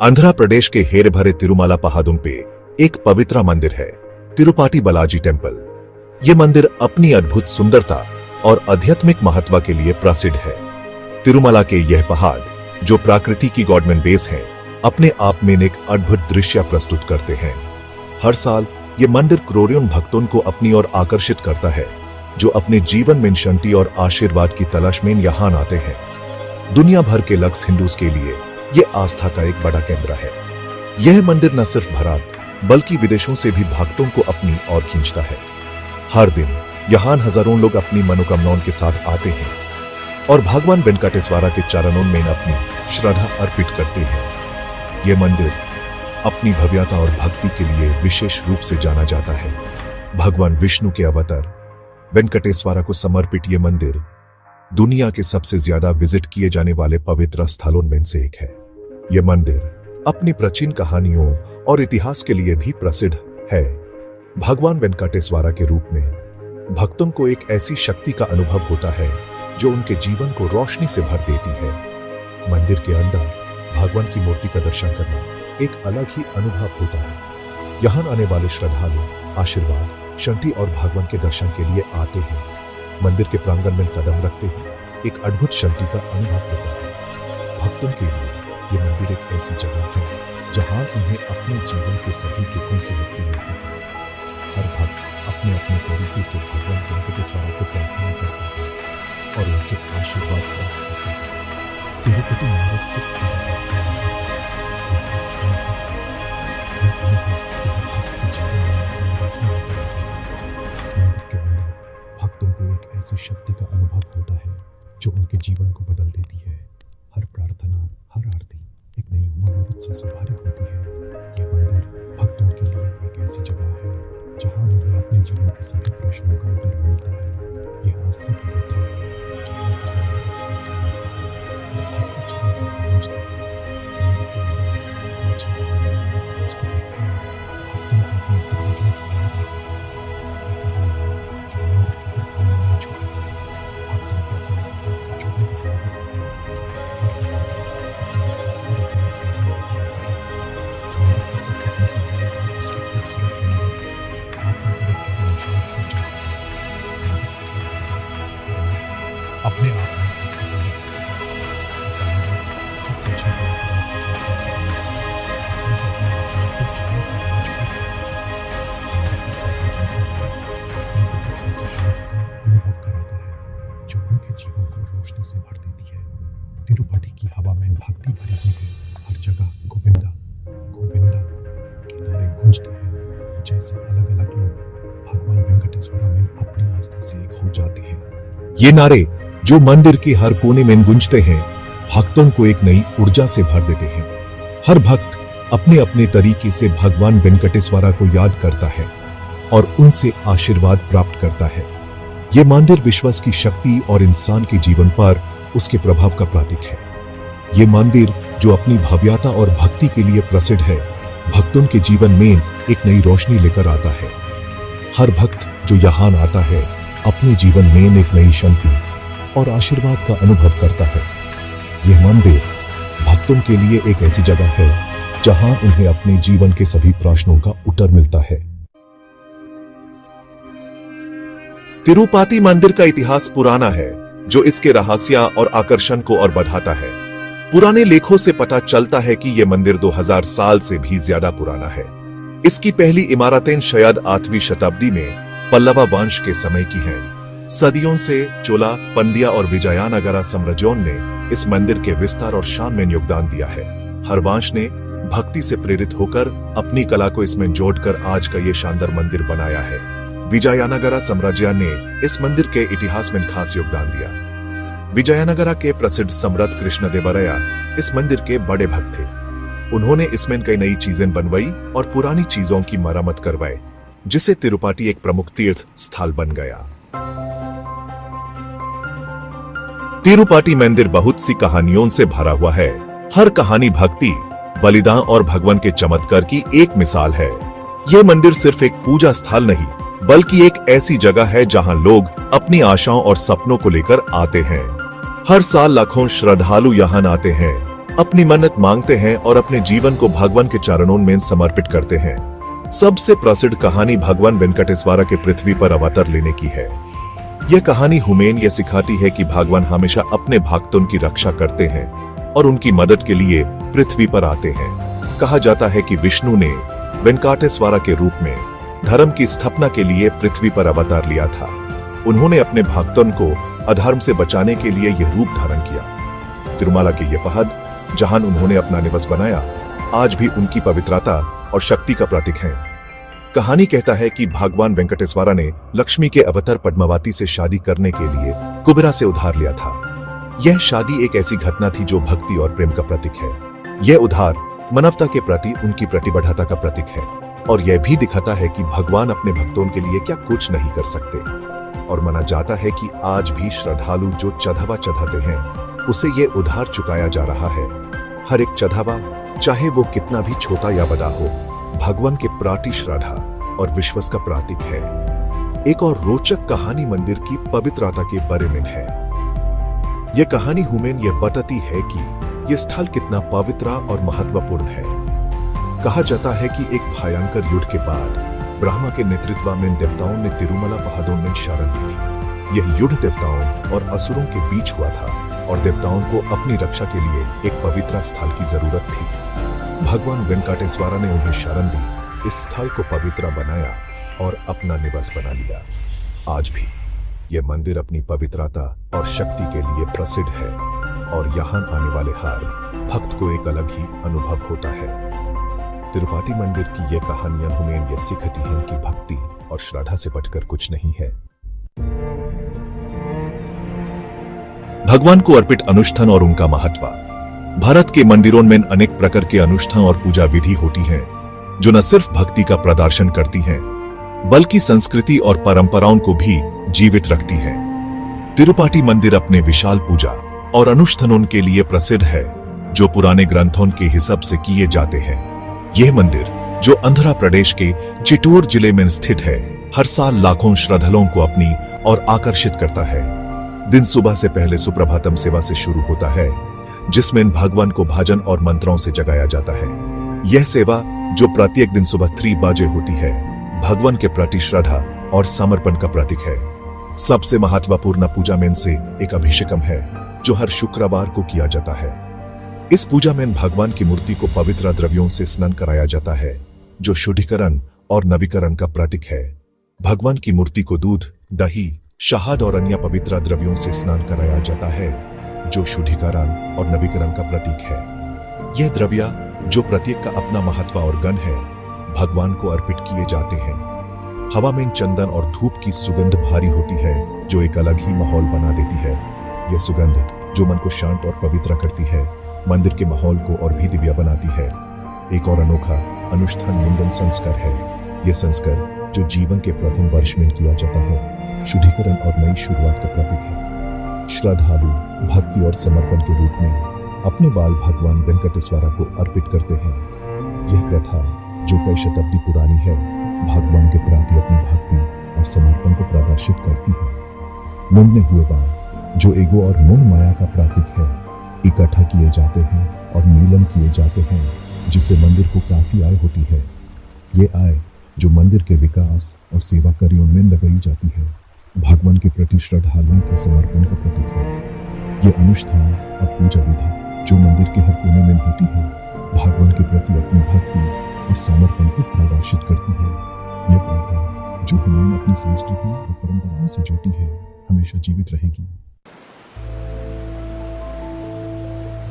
आंध्र प्रदेश के हेरे भरे तिरुमाला पहाड़ों पे एक पवित्र मंदिर है, तिरुपाटी बालाजी टेम्पल। ये मंदिर अपनी अद्भुत सुंदरता और आध्यात्मिक महत्व के लिए प्रसिद्ध है। तिरुमला के यह पहाड़, जो प्रकृति की गॉडमैन बेस है, अपने आप में एक अद्भुत दृश्य प्रस्तुत करते हैं। हर साल ये मंदिर करोड़ों भक्तों को अपनी ओर आकर्षित करता है, जो अपने जीवन में शांति और आशीर्वाद की तलाश में यहाँ आते हैं। दुनिया भर के लाखों हिंदूज के लिए ये आस्था का एक बड़ा केंद्र है। यह मंदिर न सिर्फ भारत बल्कि विदेशों से भी भक्तों को अपनी ओर खींचता है। हर दिन यहाँ हजारों लोग अपनी मनोकामनाओं के साथ आते हैं और भगवान वेंकटेश्वर के चरणों में अपनी श्रद्धा अर्पित करते हैं। यह मंदिर अपनी भव्यता और भक्ति के लिए विशेष रूप से जाना जाता है। भगवान विष्णु के अवतार वेंकटेश्वर को समर्पित यह मंदिर दुनिया के सबसे ज्यादा विजिट किए जाने वाले पवित्र स्थलों में से एक है। यह मंदिर अपनी प्राचीन कहानियों और इतिहास के लिए भी प्रसिद्ध है। भगवान वेंकटेश्वर के रूप में भक्तों को एक ऐसी शक्ति का अनुभव होता है जो उनके जीवन को रोशनी से भर देती है। मंदिर के अंदर भगवान की मूर्ति का दर्शन करना एक अलग ही अनुभव होता है। यहाँ आने वाले श्रद्धालु आशीर्वाद, शांति और भगवान के दर्शन के लिए आते हैं। मंदिर के प्रांगण में कदम रखते ही एक अद्भुत शांति का अनुभव होता है। भक्तों के लिए ये मंदिर एक ऐसी जगह है जहां उन्हें अपने जीवन के सभी दुखों से मुक्ति मिलती है। हर भक्त अपने अपने तरीके से भगवान वेंकटेश्वर को प्रार्थना करता है और उनसे आशीर्वाद प्राप्त करता है। तिरुपति मंदिर सिर्फ पूजा का स्थान नहीं है, ऐसी शक्ति का अनुभव होता है जो उनके जीवन को बदल देती है। हर प्रार्थना, हर आरती एक नई उमंग और उत्साह से भरी होती है। ये मंदिर भक्तों के लिए एक ऐसी जगह है जहां उन्हें अपने जीवन के सभी प्रश्नों का उत्तर मिलता है। ये आस्था की यात्रा है जहां भक्त चरण पर पहुंचते हैं। मंदिर के अंदर भक्तों को अपने पूर्वजों की याद आता है। अपने आप में अनुभव कराता है जो उनके जीवन को रोशनी से भर देती है। तिरुपति की हवा में भक्ति भरी हुई हर जगह गोविंदा गोविंदा के नारे गूंजते हैं, जैसे अलग अलग लोग भगवान वेंकटेश्वर में अपनी आस्था से एक हो जाते हैं। ये नारे जो मंदिर के हर कोने में गूंजते हैं, भक्तों को एक नई ऊर्जा से भर देते हैं। हर भक्त अपने अपने तरीके से भगवान वेंकटेश्वर को याद करता है और उनसे आशीर्वाद प्राप्त करता है। ये मंदिर विश्वास की शक्ति और इंसान के जीवन पर उसके प्रभाव का प्रतीक है। ये मंदिर जो अपनी भव्यता और भक्ति के लिए प्रसिद्ध है, भक्तों के जीवन में एक नई रोशनी लेकर आता है। हर भक्त जो यहाँ आता है अपने जीवन में एक नई शांति और आशीर्वाद का अनुभव करता है। यह मंदिर भक्तों के लिए एक ऐसी जगह है जहां उन्हें अपने जीवन के सभी प्रश्नों का उत्तर मिलता है। तिरुपति मंदिर का इतिहास पुराना है, जो इसके रहस्य और आकर्षण को और बढ़ाता है। पुराने लेखों से पता चलता है कि यह मंदिर 2000 साल से भी ज्यादा पुराना है। इसकी पहली इमारतें शायद 8वीं शताब्दी में पल्लवा वंश के समय की हैं। सदियों से चोला, पंड्या और विजयनगरा साम्राज्यों ने इस मंदिर के विस्तार और शान में योगदान दिया है। हर वंश ने भक्ति से प्रेरित होकर अपनी कला को इसमें जोड़कर आज का ये शानदार मंदिर बनाया है। विजयनगरा साम्राज्य ने इस मंदिर के इतिहास में खास योगदान दिया। विजयनगरा के प्रसिद्ध सम्राट कृष्णदेवराया इस मंदिर के बड़े भक्त थे। उन्होंने इसमें कई नई चीजें बनवाई और पुरानी चीजों की मरम्मत करवाई, जिससे तिरुपति एक प्रमुख तीर्थ स्थल बन गया। तिरुपति मंदिर बहुत सी कहानियों से भरा हुआ है। हर कहानी भक्ति, बलिदान और भगवान के चमत्कार की एक मिसाल है। यह मंदिर सिर्फ एक पूजा स्थल नहीं, बल्कि एक ऐसी जगह है जहां लोग अपनी आशाओं और सपनों को लेकर आते हैं। हर साल लाखों श्रद्धालु यहाँ आते हैं अपनी मन्नत मांगते हैं और अपने जीवन को भगवान के चरणों में समर्पित करते हैं। सबसे प्रसिद्ध कहानी भगवान वेंकटेश्वरा के पृथ्वी पर अवतार लेने की है। यह कहानी हमें यह सिखाती है कि भगवान हमेशा अपने भक्तों की रक्षा करते हैं और उनकी मदद के लिए पृथ्वी पर आते हैं। कहा जाता है कि विष्णु ने वेंकटेश्वरा के रूप में धर्म की स्थापना के लिए पृथ्वी पर अवतार लिया था। उन्होंने अपने भक्तों को अधर्म से बचाने के लिए यह रूप धारण किया। तिरुमाला के ये पहाड़ जहां उन्होंने अपना निवास बनाया, आज भी उनकी पवित्रता और शक्ति का प्रतीक है। कहानी कहता है कि भगवान वेंकटेश्वरा ने लक्ष्मी के अवतार पद्मावती से शादी करने के लिए कुबेरा से उधार लिया था। यह शादी एक ऐसी घटना थी जो भक्ति और प्रेम का प्रतीक है। यह उधार मानवता के प्रति उनकी प्रतिबद्धता का प्रतीक है और यह भी दिखाता है कि भगवान अपने भक्तों के लिए क्या कुछ नहीं कर सकते। और माना जाता है कि आज भी श्रद्धालु जो चढ़ावा चढ़ाते हैं उसे ये उधार चुकाया जा रहा है। हर एक चढ़ावा, चाहे वो कितना भी छोटा या बड़ा हो, भगवान के प्रति श्रद्धा और विश्वास का प्रतीक है। एक और रोचक कहानी मंदिर की पवित्रता के बारे में है। यह कहानी हमें यह बताती है कि यह स्थल कितना पवित्र और महत्वपूर्ण है। कहा जाता है कि एक भयंकर युद्ध के बाद ब्रह्मा के नेतृत्व में देवताओं ने तिरुमला पहाड़ों में शरण ली थी। यह युद्ध देवताओं और असुरों के बीच हुआ था और देवताओं को अपनी रक्षा के लिए एक पवित्र स्थल की जरूरत थी। भगवान वेंकटेश्वरा ने उन्हें शरण दी, इस स्थल को पवित्र बनाया और अपना निवास बना लिया। आज भी यह मंदिर अपनी पवित्रता और शक्ति के लिए प्रसिद्ध है और यहाँ आने वाले हर भक्त को एक अलग ही अनुभव होता है। तिरुपति मंदिर की ये कहानियां हमें यह सिखाती हैं कि भक्ति और श्रद्धा से बढ़कर कुछ नहीं है। भगवान को अर्पित अनुष्ठान और उनका महत्व। भारत के मंदिरों में अनेक प्रकार के अनुष्ठान और पूजा विधि होती हैं, जो न सिर्फ भक्ति का प्रदर्शन करती हैं, बल्कि संस्कृति और परंपराओं को भी जीवित रखती हैं। तिरुपति मंदिर अपने विशाल पूजा और अनुष्ठानों के लिए प्रसिद्ध है, जो पुराने ग्रंथों के हिसाब से किए जाते हैं। यह मंदिर, जो आंध्र प्रदेश के चित्तूर जिले में स्थित है, हर साल लाखों श्रद्धालुओं को अपनी ओर आकर्षित करता है। दिन सुबह से पहले सुप्रभातम सेवा से शुरू होता है, जिसमें भगवान को भजन और मंत्रों से जगाया जाता है। यह सेवा, जो प्रत्येक दिन सुबह 3 बजे होती है, भगवान के प्रति श्रद्धा और समर्पण का प्रतीक है। सबसे महत्वपूर्ण पूजा में से एक अभिषेकम है, जो हर शुक्रवार को किया जाता है। इस पूजा में भगवान की मूर्ति को पवित्र द्रव्यों से स्नान कराया जाता है, जो शुद्धिकरण और नवीकरण का प्रतीक है। भगवान की मूर्ति को दूध, दही, शहद और अन्य पवित्र द्रव्यों से स्नान कराया जाता है, जो शुद्धिकरण और नवीकरण का प्रतीक है। यह द्रव्य, जो प्रत्येक का अपना महत्व और गुण है, भगवान को अर्पित किए जाते हैं। हवा में चंदन और धूप की सुगंध भारी होती है, जो एक अलग ही माहौल बना देती है। यह सुगंध, जो मन को शांत और पवित्र करती है, मंदिर के माहौल को और भी दिव्य बनाती है। एक और अनोखा अनुष्ठान मुंडन संस्कार है। यह संस्कार, जो जीवन के प्रथम वर्ष में किया जाता है, शुद्धिकरण और नई शुरुआत का प्रतीक है। श्रद्धालु भक्ति और समर्पण के रूप में अपने बाल भगवान वेंकटेश्वरा को अर्पित करते हैं। यह प्रथा, जो कई शताब्दी पुरानी है, भगवान के प्रति अपनी भक्ति और समर्पण को प्रदर्शित करती है। मुंडने हुए बाल, जो ईगो और मोह माया का प्रतीक है, इकट्ठा किए जाते हैं और मिलन किए जाते हैं, जिससे मंदिर को काफी आय होती है। ये आय, जो मंदिर के विकास और सेवा कार्यों में लगाई जाती है, भगवान के प्रति श्रद्धालुओं के समर्पण का प्रतीक है। ये अनुष्ठान और पूजा विधि, जो मंदिर के हर कोने में होती है, भगवान के प्रति अपनी भक्ति और समर्पण को प्रदर्शित करती है। यह प्रथा, जो हमें अपनी संस्कृति और परंपराओं से जोड़ती है, हमेशा जीवित रहेगी।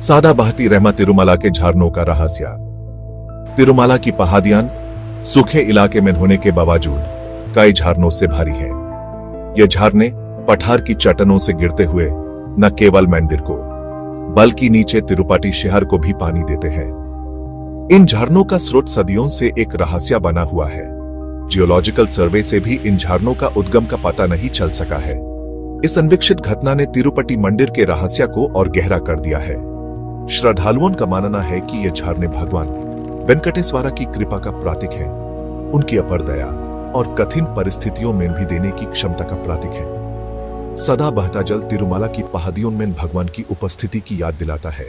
सादा बहती रहमा तिरुमला के झरनों का रहस्य। तिरुमला की पहाड़ियां सूखे इलाके में होने के बावजूद कई झरनों से भरी हैं। ये झरने पठार की चट्टानों से गिरते हुए न केवल मंदिर को, बल्कि नीचे तिरुपति शहर को भी पानी देते हैं। इन झरनों का स्रोत सदियों से एक रहस्य बना हुआ है। जियोलॉजिकल सर्वे से भी इन झरनों का उद्गम का पता नहीं चल सका है। इस अन्वेषित घटना ने तिरुपति मंदिर के रहस्य को और गहरा कर दिया है। श्रद्धालुओं का मानना है कि ये झरने भगवान वेंकटेश्वरा की कृपा का प्रतीक है, उनकी अपार दया और कठिन परिस्थितियों में भी देने की क्षमता का प्रतीक है। सदा बहता जल तिरुमला की पहाड़ियों में भगवान की उपस्थिति की याद दिलाता है।